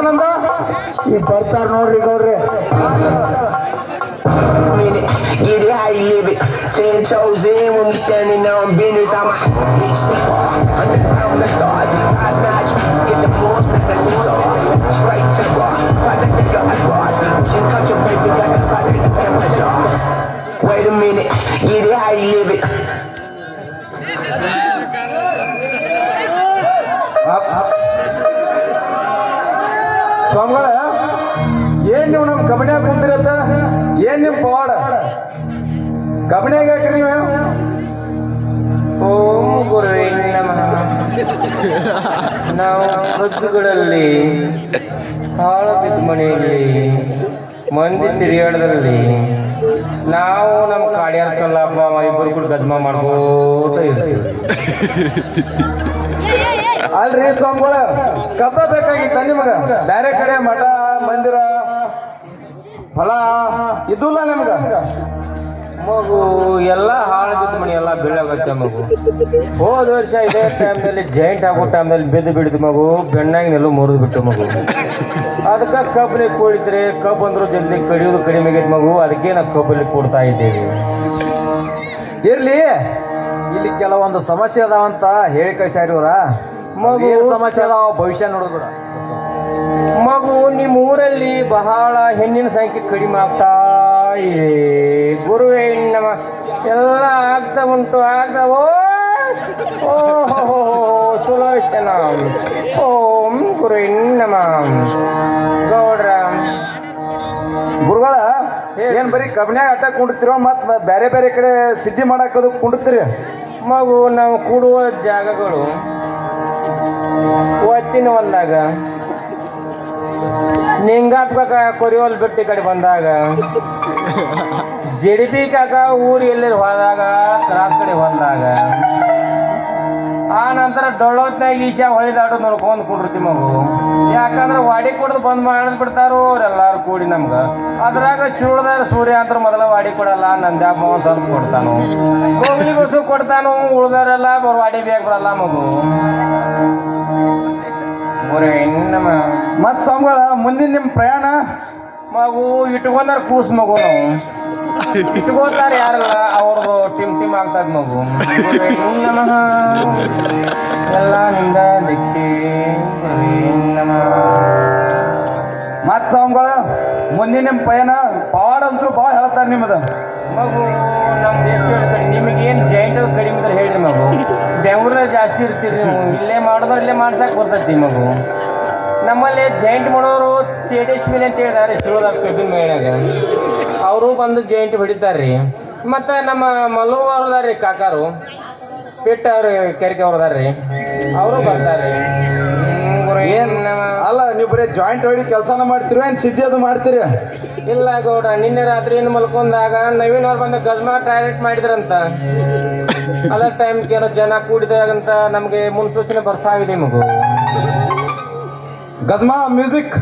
ಶಿವಾನಂದ ಈಗ ಬರ್ತಾರ ನೋಡ್ರಿ ಗೌಡ್ರಿ. Get it how you live it. 10 toes in when we standing on business. I'm a bitch. Underground the stars. Top notch. Get the force. That's a new straight to rock. Got the nigga I boss. She cut your baby. Got the body. Wait a minute. Get it how you live it. ಸ್ವಾಮಿಗಳ ಏನ್ ನೀವು ನಮ್ ಕಬಡ್ಯಾಗ ಕುಂತಿರತ್ತ? ಏನ್ ನಿಮ್ ಪವಾಡ? ಕಬಡ್ಯಾಗ ಯಾಕ್ರಿ ನೀವು? ಓಂ ಗುರುವೇ ನಮಃ. ನಾವು ಕದ್ದುಗಳಲ್ಲಿ ಹಾಳ ಬಿದ್ದ ಮನೆಯಲ್ಲಿ ಮಂದಿ ತಿರುಗಾಡದಲ್ಲಿ ನಾವು ನಮ್ಮ ಕಾಡ್ಯಾರ ಕಲ್ಲಪ್ಪ ಇಬ್ಬರು ಕೂಡ ಗದ್ಮ ಮಾಡ್ಕೋತ ಇರ್ತೀವಿ. ಅಲ್ರಿ ಸ್ವಾಮಿಗಳ ಕಬ್ಬ ಬೇಕಾಗಿತ್ತ ನಿಮಗ? ಬೇರೆ ಕಡೆ ಮಠ ಮಂದಿರ ಹೊಲ ಇದ್ದುಲ್ಲ ನಿಮ್ಗ? ಮಗು ಎಲ್ಲ ಹಾಳು ಬಿದ್ದ ಮನೆ ಎಲ್ಲ ಬೀಳಾಗತ್ತೆ ಮಗು. ಹೋದ ವರ್ಷ ಇದೇ ಟೈಮ್ನಲ್ಲಿ ಜಾಯಿಂಟ್ ಆಗೋ ಟೈಮ್ನಲ್ಲಿ ಬಿದ್ದು ಬಿಡಿದು ಮಗು, ಬೆಣ್ಣಾಗಿನೆಲ್ಲೂ ಮುರಿದು ಬಿಟ್ಟು ಮಗು. ಅದಕ್ಕೆ ಕಬ್ಬಲ್ಲಿ ಕೂಡಿದ್ರೆ ಕಬ್ಬು ಅಂದ್ರೂ ಜಲ್ದಿ ಕಡಿಯೋದು ಕಡಿಮೆ ಆಗೈತೆ ಮಗು. ಅದಕ್ಕೆ ನಾವು ಕಬ್ಬಲ್ಲಿ ಕೂಡ್ತಾ ಇದ್ದೇವೆ. ಇರ್ಲಿ, ಇಲ್ಲಿ ಕೆಲವೊಂದು ಸಮಸ್ಯೆ ಅದಾವಂತ ಹೇಳಿ ಕಳ್ಸ್ಯಾರ ಇವ್ರ. ಮಗು ಸಮಸ್ಯೆ ಅದಾವ, ಭವಿಷ್ಯ ನೋಡಿದ್ಬಿಡ. ಮಗು ನಿಮ್ಮ ಊರಲ್ಲಿ ಬಹಳ ಹೆಣ್ಣಿನ ಸಂಖ್ಯೆ ಕಡಿಮೆ ಆಗ್ತಾ ಇದೆ. ಗುರುವೇ ನಮ್ಮ ಎಲ್ಲ ಆಗ್ತಾ ಉಂಟು ಆಗ್ತಾವೋ. ಓಹೋ ಸುಲೋಚನ. ಓಂ ಗುರುವೇ ನಮಃ. ಗೌಡ್ರ ಗುರುಗಳ ಏನ್ ಬರೀ ಕಬ್ನ್ಯಾಗ ಅಟ್ಟ ಕುಂಡಿರ್ತಿರೋ ಮತ್ ಬೇರೆ ಬೇರೆ ಕಡೆ ಸಿದ್ಧಿ ಮಾಡಾಕದು ಕುಂಡಿರ್ತೀರಿ? ಮಗು ನಾವು ಕೂಡುವ ಜಾಗಗಳು ಒತ್ತಿನ ಹೊಲ್ದಾಗ ನಿಂಗಾಪ್ ಕಾಕ ಕೊರಿಯೋಲ್ ಬಿಟ್ಟು ಕಡೆ ಬಂದಾಗ, ಜಡಿಪಿ ಕಾಕ ಊರು ಎಲ್ಲಿ ಹೋದಾಗ ಕ್ರಾಸ್ ಕಡೆ ಹೊಲ್ದಾಗ, ಆ ನಂತರ ಡೊಳ್ಳೊತ್ನಾಗ ಈಶಾ ಹೊಳಿದಾಡು ನೋಡ್ಕೊಂಡು ಕುಡಿರ್ತೀವಿ ಮಗು. ಯಾಕಂದ್ರೆ ವಾಡಿ ಕೊಡೋದು ಬಂದ್ ಮಾಡಿದ್ ಬಿಡ್ತಾರೋ ಅವ್ರೆಲ್ಲಾರು ಕೂಡಿ ನಮ್ಗೆ. ಅದ್ರಾಗ ಶಿವಳದಾರ ಸೂರ್ಯ ಅಂತ ಮೊದಲ ವಾಡಿ ಕೊಡಲ್ಲ, ನಂದ್ಯಾಪ ಸ್ವಲ್ಪ ಕೊಡ್ತಾನು, ಗೋವಿಗೊಸು ಕೊಡ್ತಾನು, ಉಳ್ದಾರೆಲ್ಲ ವಾಡಿ ಬೇಗ ಬರಲ್ಲ ಮಗು. ಮತ್ ಸ್ವಾಮಿಗಳ ಮುಂದಿನ ನಿಮ್ ಪ್ರಯಾಣ? ಮಗು ಇಟ್ಕೊಂಡಾರ ಕೂಸ್ ಮಗು. ನಾವು ಇಟ್ಕೋತಾರ ಯಾರಲ್ಲ ಅವ್ರದ್ದು ಟಿಮ್ ಆಗ್ತದ ಮಗು. ನಮಃ ಎಲ್ಲ ನಿಂದ ದಿಕ್ಕಿ ನಮಃ. ಮತ್ ಸ್ವಾಮಿಗಳ ಮುಂದಿನ ನಿಮ್ ಪಯಣ ಪವಾಡ ಅಂತೂ ಭಾಳ ಹೇಳ್ತಾರ ನಿಮ್ಮದ. ಮಗು ನಮ್ದು ಎಷ್ಟು ಹೇಳ್ತಾರೆ ನಿಮಗೇನು ಜಾಯಿಂಟ್ ಕಡಿಮೆ ಅಂತ ಹೇಳ್ರಿ ಮಗು. ಬೆಂಗಳೂರಲ್ಲಿ ಜಾಸ್ತಿ ಇರ್ತೀರಿ ನೀವು, ಇಲ್ಲೇ ಮಾಡಿದ್ರೆ ಇಲ್ಲೇ ಮಾಡ್ಸಕ್ಕೆ ಬರ್ತೈತಿ ಮಗು. ನಮ್ಮಲ್ಲಿ ಜಾಯಿಂಟ್ ಮಾಡೋರು ತೇಜಸ್ವಿನಿ ಅಂತ ಹೇಳಿದಾರೆ ಶಿವದಾಗ ಕಬ್ಬಿನ ಮೇಳಾಗ. ಅವರು ಬಂದು ಜಾಯಿಂಟ್ ಹೊಡಿತಾರ್ರಿ. ಮತ್ತು ನಮ್ಮ ಮಲ್ಲು ಅವ್ರದಾರ್ರಿ ಕಾಕಾರು ಪಿಟ್ಟ ಅವ್ರು ಕೆರೆಕೆ ಅವ್ರದಾರ್ರಿ, ಅವರು ಬರ್ತಾರ್ರಿ. ಏನ್ ಅಲ್ಲ, ನೀವು ಬರೀ ಜಾಯಿಂಟ್ ಹೊಡಿ ಕೆಲಸನ ಮಾಡ್ತೀರಿ ಏನ್ ಸಿದ್ಧಿ ಅದು ಮಾಡ್ತೀರಿ? ಇಲ್ಲ ಗೌಡ, ನಿನ್ನೆ ರಾತ್ರಿ ಏನು ಮಲ್ಕೊಂಡಾಗ ನವೀನ್ ಅವ್ರು ಬಂದ ಗಜ್ಮಾ ಟಾಯ್ಲೆಟ್ ಮಾಡಿದ್ರಂತ. ಅದ ಟೈಮ್ಗೆ ಏನೋ ಜನ ಕೂಡಿದಾಗಂತ ನಮಗೆ ಮುನ್ಸೂಚನೆ ಬರ್ತಾ ಇದೆ ಮಗು. ಗಜ್ಮಾ ಮ್ಯೂಸಿಕ್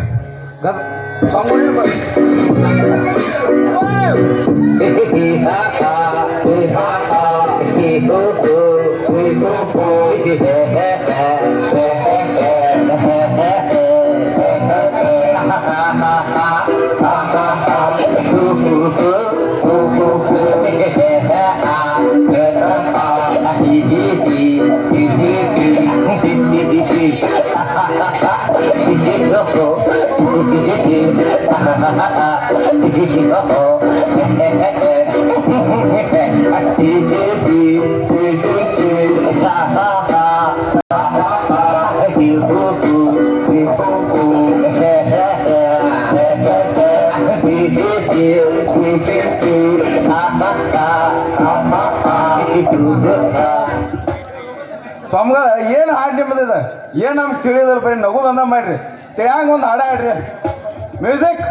ಸ್ವಾಮಿಗಳ ಏನು ಹಾಡು ನಿಮ್ಮದ? ಏನು ನಮ್ಗೆ ತಿಳಿಯೋದ್ರ ಬರೀ ನಗುದು ಅಂದ ಮಾಡ್ರಿ. ತಿಳಿಯಂಗ ಒಂದು ಹಾಡ ಹಾಡ್ರಿ. ಮ್ಯೂಸಿಕ್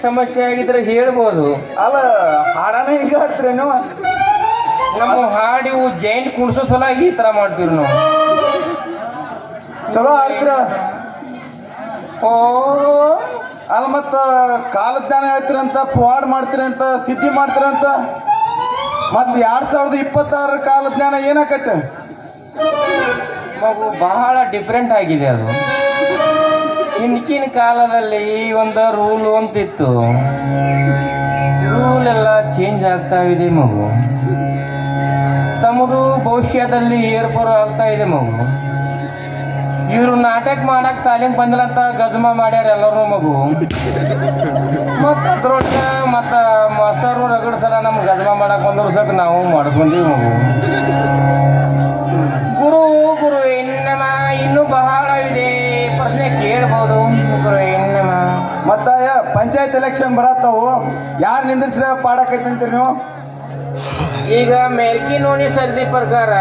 ಸಮಸ್ಯೆ ಆಗಿದ್ರೆ ಹೇಳ್ಬೋದು. ಅಲ್ಲ ಹಾಡಾನೇ ಹಿಂಗೆ ಹಾಡ್ತೀರಿ ನೀವು? ನಮ್ಮ ಹಾಡಿವು ಜೈಂಟ್ ಕುಣಿಸೋ ಸಲುವಾಗಿ ಈ ತರ ಮಾಡ್ತೀವಿ ನಾವು. ಚಲೋ ಹಾಡ್ತೀರ. ಓ ಅಲ್ಲ ಮತ್ತ ಕಾಲಜ್ಞಾನ ಹೇಳ್ತೀರಂತ, ಪವಾಡ್ ಮಾಡ್ತೀರಂತ, ಸಿದ್ಧಿ ಮಾಡ್ತೀರಂತ, ಮತ್ 2026 ಕಾಲಜ್ಞಾನ ಏನಾಕೈತೆ? ಮಗು ಬಹಳ ಡಿಫ್ರೆಂಟ್ ಆಗಿದೆ ಅದು. ಹಿಂದಿನ ಕಾಲದಲ್ಲಿ ಒಂದು ರೂಲ್ ಅಂತಿತ್ತು, ರೂಲ್ ಎಲ್ಲ ಚೇಂಜ್ ಆಗ್ತಾ ಇದೆ ಮಗು. ತಮ್ಮದು ಭವಿಷ್ಯದಲ್ಲಿ ಏರ್ಪರು ಆಗ್ತಾ ಇದೆ ಮಗು. ಇವರು ನಾಟಕ ಮಾಡಕ್ ತಾಲೀಮ್ ಬಂದಿಲ್ಲ ಅಂತ ಗಜಮ ಮಾಡ್ಯಾರ ಎಲ್ಲರೂ ಮಗು. ಮತ್ತ ಅದ್ರೊಳಗ ಮತ್ತ ಮಾಸ್ತರು ರಗಡ್ ಸಲ ನಮ್ಗೆ ಗಜಮ ಮಾಡಕ್ ಬಂದ್ರು ಸಕ್ ನಾವು ಮಾಡ್ಕೊಂಡೀವಿ ಮಗು. ಗುರು ಗುರು ಎನ್ನಮ ಇನ್ನೂ ಬಹಳ ಇದೆ, ಪ್ರಶ್ನೆ ಕೇಳ್ಬೋದು. ಗುರು ಎನ್ನಮ ಮತ್ತ ಪಂಚಾಯತ್ ಎಲೆಕ್ಷನ್ ಬರತ್ತಾವು, ಯಾರು ನಿಂದಿಸ್ರ ಪಾಡಕೈತಂತೀರಿ ನೀವು? ಈಗ ಮೆಲ್ಕಿ ನೋಡಿ ಸರದಿ ಪ್ರಕಾರ